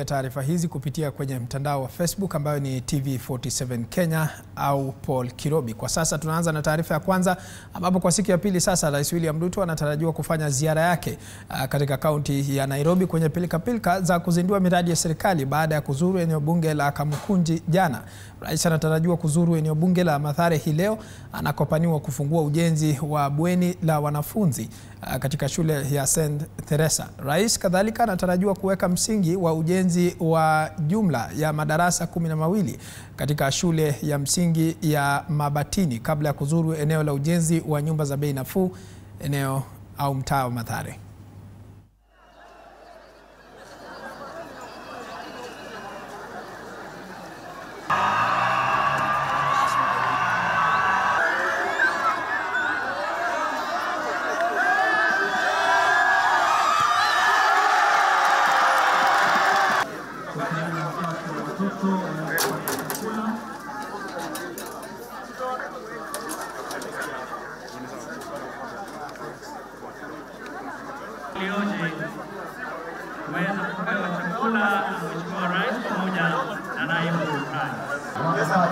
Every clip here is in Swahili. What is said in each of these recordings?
Taarifa hizi kupitia kwenye mtandao wa Facebook ambayo ni TV47 Kenya au Paul Kirobi. Kwa sasa tunaanza na taarifa ya kwanza ambapo kwa siku ya pili sasa Rais William Ruto anatarajiwa kufanya ziara yake katika kaunti ya Nairobi kwenye pilika za kuzindua miradi ya serikali baada ya kuzuru eneo bunge la Kamukunji jana. Rais anatarajiwa kuzuru eneo bunge la Mathare hii leo anakopaniwa kufungua ujenzi wa bweni la wanafunzi katika shule ya St. Teresa. Rais kadhalika anatarajiwa kuweka msingi wa ujenzi wa jumla ya madarasa 12 katika shule ya msingi ya Mabatini kabla ya kuzuru eneo la ujenzi wa nyumba za bei nafuu eneo au mtaa wa Mathare. Kuweza kupewa chakula na Mheshimiwa Rais pamoja na naibu rais.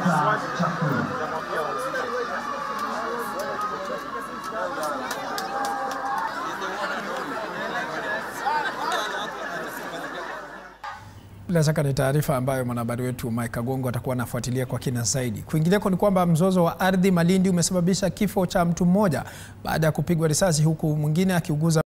Bila shaka ni taarifa ambayo mwanahabari wetu Mike Agongo atakuwa anafuatilia kwa kina zaidi. Kuingineko ni kwamba mzozo wa ardhi Malindi umesababisha kifo cha mtu mmoja baada ya kupigwa risasi huku mwingine akiuguza